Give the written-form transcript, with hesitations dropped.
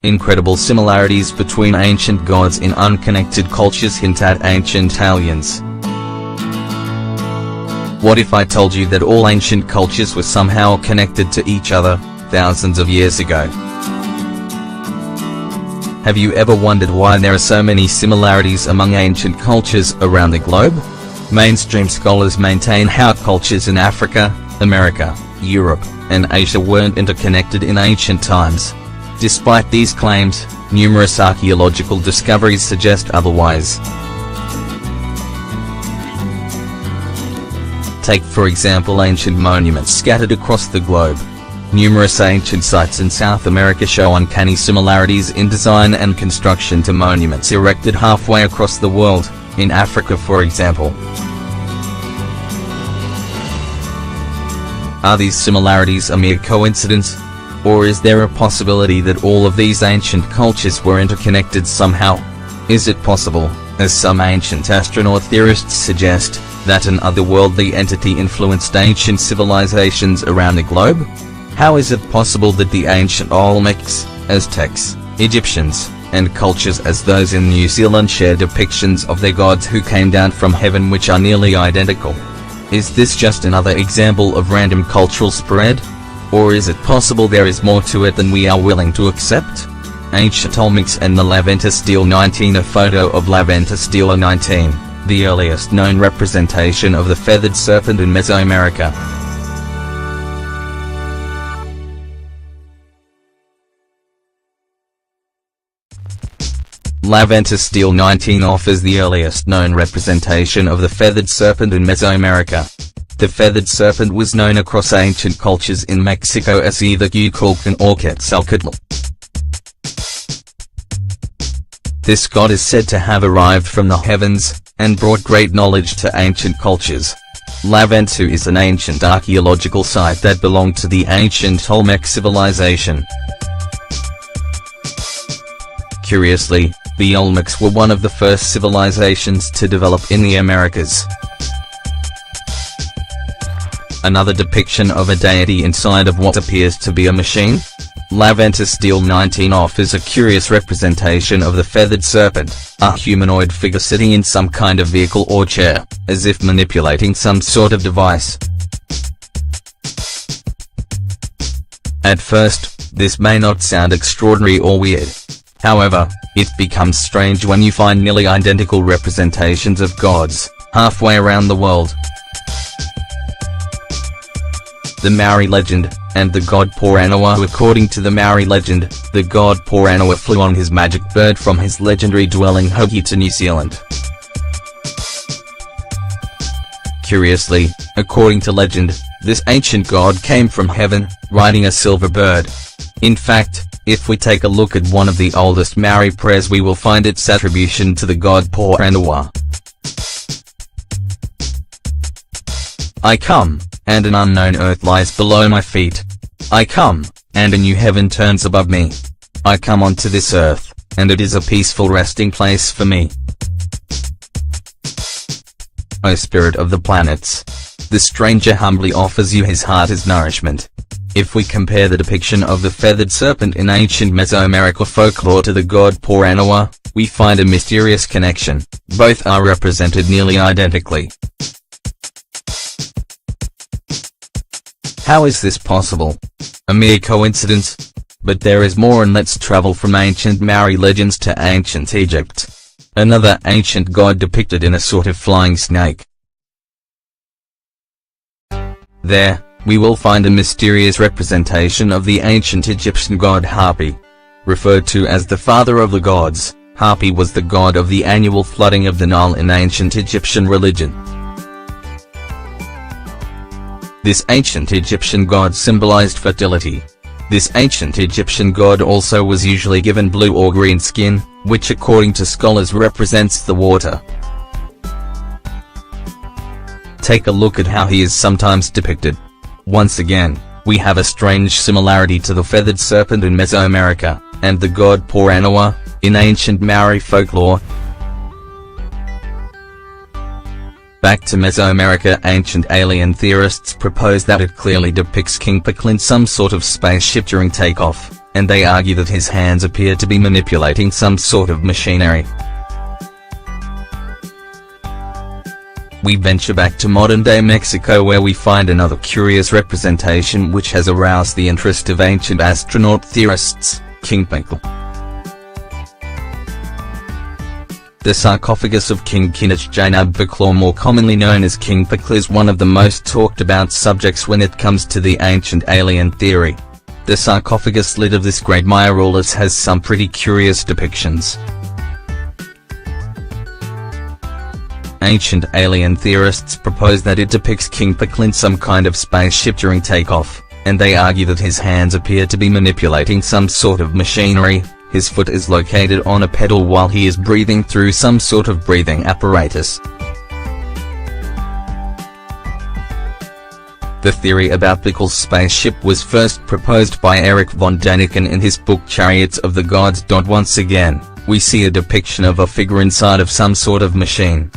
Incredible similarities between ancient gods in unconnected cultures hint at ancient aliens. What if I told you that all ancient cultures were somehow connected to each other, thousands of years ago? Have you ever wondered why there are so many similarities among ancient cultures around the globe? Mainstream scholars maintain how cultures in Africa, America, Europe, and Asia weren't interconnected in ancient times. Despite these claims, numerous archaeological discoveries suggest otherwise. Take for example ancient monuments scattered across the globe. Numerous ancient sites in South America show uncanny similarities in design and construction to monuments erected halfway across the world, in Africa for example. Are these similarities a mere coincidence? Or is there a possibility that all of these ancient cultures were interconnected somehow? Is it possible, as some ancient astronaut theorists suggest, that an otherworldly entity influenced ancient civilizations around the globe? How is it possible that the ancient Olmecs, Aztecs, Egyptians, and cultures as those in New Zealand share depictions of their gods who came down from heaven which are nearly identical? Is this just another example of random cultural spread? Or is it possible there is more to it than we are willing to accept? Ancient Olmecs and the Laventa Stele 19. A photo of Laventa Stele 19, the earliest known representation of the feathered serpent in Mesoamerica. Laventa Stele 19 offers the earliest known representation of the feathered serpent in Mesoamerica. The feathered serpent was known across ancient cultures in Mexico as either Cuculcan or Quetzalcoatl. This god is said to have arrived from the heavens, and brought great knowledge to ancient cultures. Laventa is an ancient archaeological site that belonged to the ancient Olmec civilization. Curiously, the Olmecs were one of the first civilizations to develop in the Americas. Another depiction of a deity inside of what appears to be a machine? Laventa Stele 19 offers a curious representation of the feathered serpent, a humanoid figure sitting in some kind of vehicle or chair, as if manipulating some sort of device. At first, this may not sound extraordinary or weird. However, it becomes strange when you find nearly identical representations of gods, halfway around the world. The Maori legend, and the god Poranawa. According to the Maori legend, the god Poranawa flew on his magic bird from his legendary dwelling Hoki to New Zealand. Curiously, according to legend, this ancient god came from heaven, riding a silver bird. In fact, if we take a look at one of the oldest Maori prayers we will find its attribution to the god Poranawa. I come, and an unknown earth lies below my feet. I come, and a new heaven turns above me. I come onto this earth, and it is a peaceful resting place for me. O spirit of the planets! The stranger humbly offers you his heart as nourishment. If we compare the depiction of the feathered serpent in ancient Mesoamerica folklore to the god Poranawa, we find a mysterious connection. Both are represented nearly identically. How is this possible? A mere coincidence? But there is more, and let's travel from ancient Maori legends to ancient Egypt. Another ancient god depicted in a sort of flying snake. There, we will find a mysterious representation of the ancient Egyptian god Hapi. Referred to as the father of the gods, Hapi was the god of the annual flooding of the Nile in ancient Egyptian religion. This ancient Egyptian god symbolized fertility. This ancient Egyptian god also was usually given blue or green skin, which according to scholars represents the water. Take a look at how he is sometimes depicted. Once again, we have a strange similarity to the feathered serpent in Mesoamerica, and the god Poranawa, in ancient Maori folklore. Back to Mesoamerica, ancient alien theorists propose that it clearly depicts King Pikl in some sort of spaceship during takeoff, and they argue that his hands appear to be manipulating some sort of machinery. We venture back to modern-day Mexico, where we find another curious representation which has aroused the interest of ancient astronaut theorists, King Pikl. The sarcophagus of King Kinich Pikl, or more commonly known as King Pikl, is one of the most talked about subjects when it comes to the ancient alien theory. The sarcophagus lid of this great Maya ruler has some pretty curious depictions. Ancient alien theorists propose that it depicts King Pikl in some kind of spaceship during takeoff, and they argue that his hands appear to be manipulating some sort of machinery. His foot is located on a pedal while he is breathing through some sort of breathing apparatus. The theory about Pikl's spaceship was first proposed by Erich von Däniken in his book Chariots of the Gods. Once again, we see a depiction of a figure inside of some sort of machine.